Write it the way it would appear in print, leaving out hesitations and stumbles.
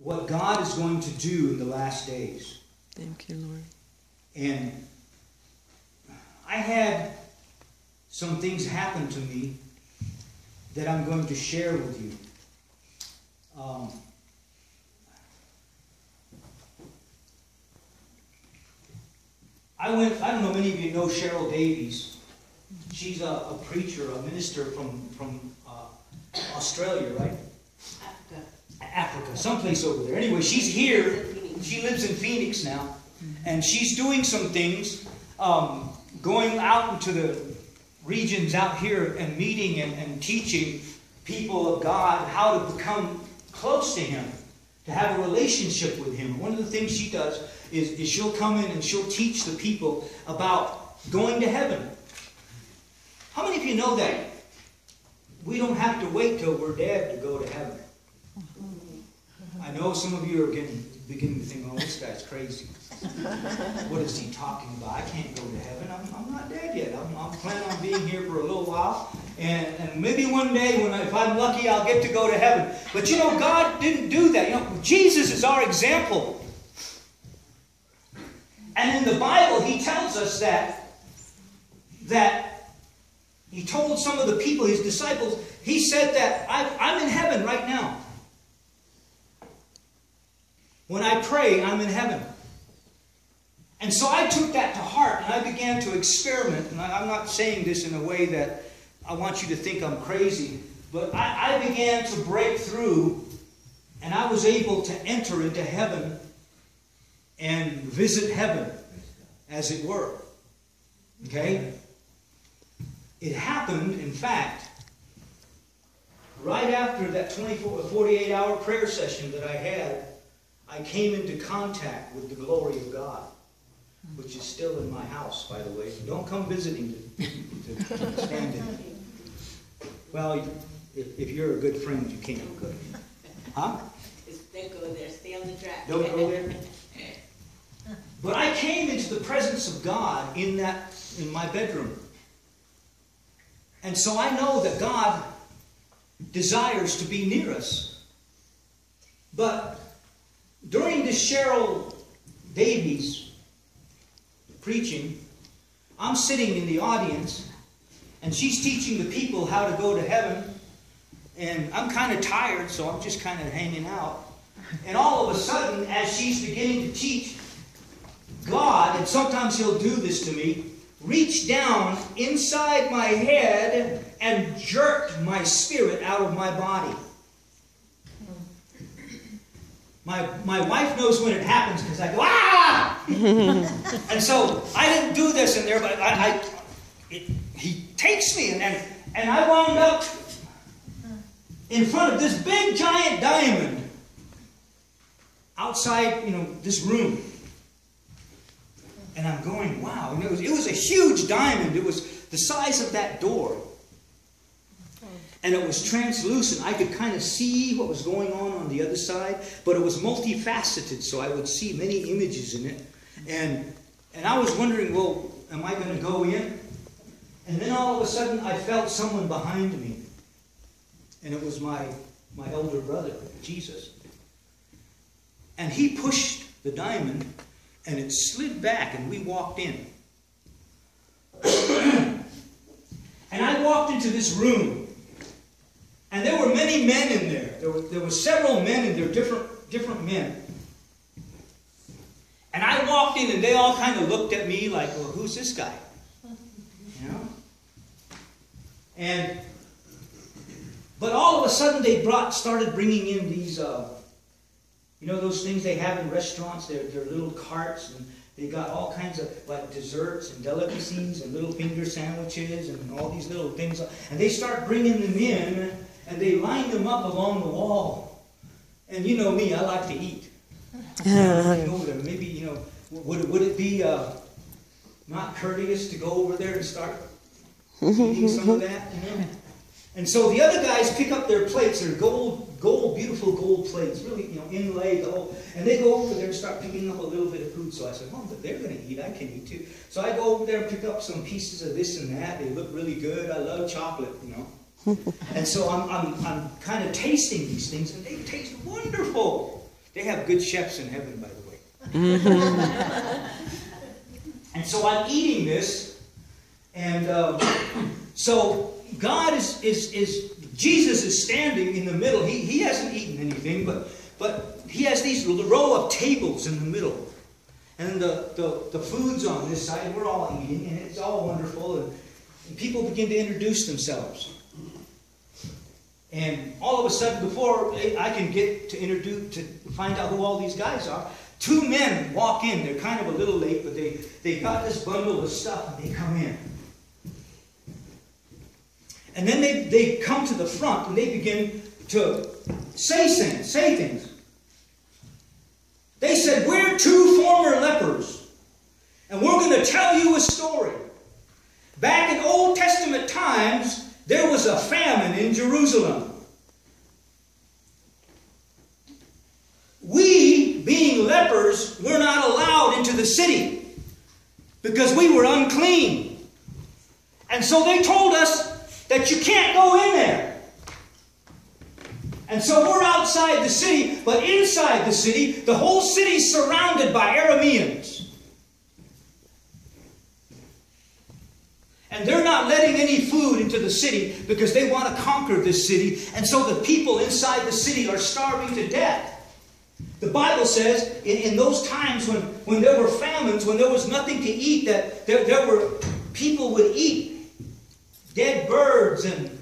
what God is going to do in the last days. Thank you, Lord. And I had some things happen to me that I'm going to share with you. I don't know, many of you know Cheryl Davies. She's a preacher, a minister from Australia, right? Africa, someplace over there. Anyway, she's here. She lives in Phoenix now. And she's doing some things, going out into the regions out here and meeting and teaching people of God how to become close to Him, to have a relationship with Him. One of the things she does is she'll come in and she'll teach the people about going to heaven. How many of you know that we don't have to wait till we're dead to go to heaven? I know some of you are beginning to think, oh, this guy's crazy. What is he talking about? I can't go to heaven. I'm not dead yet. I'm planning on being here for a little while. And maybe one day, if I'm lucky, I'll get to go to heaven. But you know, God didn't do that. You know, Jesus is our example. And in the Bible, He tells us that He told some of the people, His disciples, He said that I'm in heaven right now. When I pray, I'm in heaven. And so I took that to heart and I began to experiment. And I'm not saying this in a way that I want you to think I'm crazy. But I began to break through and I was able to enter into heaven and visit heaven, as it were. Okay? It happened, in fact, right after that 48-hour prayer session that I had, I came into contact with the glory of God, which is still in my house, by the way. Don't come visiting to stand in it. Well, if you're a good friend, you can't go. Huh? Don't go there. Stay on the track. Don't go there? But I came into the presence of God in my bedroom. And so I know that God desires to be near us. But during this Cheryl Davies preaching, I'm sitting in the audience, and she's teaching the people how to go to heaven. And I'm kind of tired, so I'm just kind of hanging out. And all of a sudden, as she's beginning to teach, God, and sometimes He'll do this to me, reached down inside my head and jerked my spirit out of my body. My wife knows when it happens because I go, ah! And so I didn't do this in there, but he takes me, and I wound up in front of this big giant diamond outside, this room. And I'm going, wow. And it was a huge diamond. It was the size of that door. And it was translucent. I could kind of see what was going on the other side. But it was multifaceted, so I would see many images in it. And I was wondering, well, am I going to go in? And then all of a sudden, I felt someone behind me. And it was my elder brother, Jesus. And he pushed the diamond, and it slid back, and we walked in. And I walked into this room, and there were many men in there. There were several men in there, different men. And I walked in, and they all kind of looked at me like, well, who's this guy? But all of a sudden, they started bringing in these, those things they have in restaurants. They're little carts, and they got all kinds of desserts and delicacies and little finger sandwiches and all these little things. And they start bringing them in, and they line them up along the wall. And you know me, I like to eat. Maybe, would it be not courteous to go over there and start eating some of that? And so the other guys pick up their plates. They're beautiful gold plates, really, inlaid, and they go over there and start picking up a little bit of food. So I said, well, if they're going to eat, I can eat too. So I go over there and pick up some pieces of this and that. They look really good. I love chocolate, And so I'm kind of tasting these things, and they taste wonderful. They have good chefs in heaven, by the way. And so I'm eating this, and so God Jesus is standing in the middle. He hasn't eaten anything, but he has these row of tables in the middle. And the food's on this side, and we're all eating, and it's all wonderful, and people begin to introduce themselves. And all of a sudden, before I can get to find out who all these guys are, two men walk in. They're kind of a little late, but they got this bundle of stuff, and they come in. And then they come to the front, and they begin to say things. They said, "We're two former lepers, and we're going to tell you a story. Back in Old Testament times, there was a famine in Jerusalem. We, being lepers, were not allowed into the city because we were unclean. And so they told us that you can't go in there. And so we're outside the city, but inside the city, the whole city's surrounded by Arameans. And they're not letting any food into the city because they want to conquer this city. And so the people inside the city are starving to death." The Bible says in those times when there were famines, when there was nothing to eat, that there were people would eat dead birds and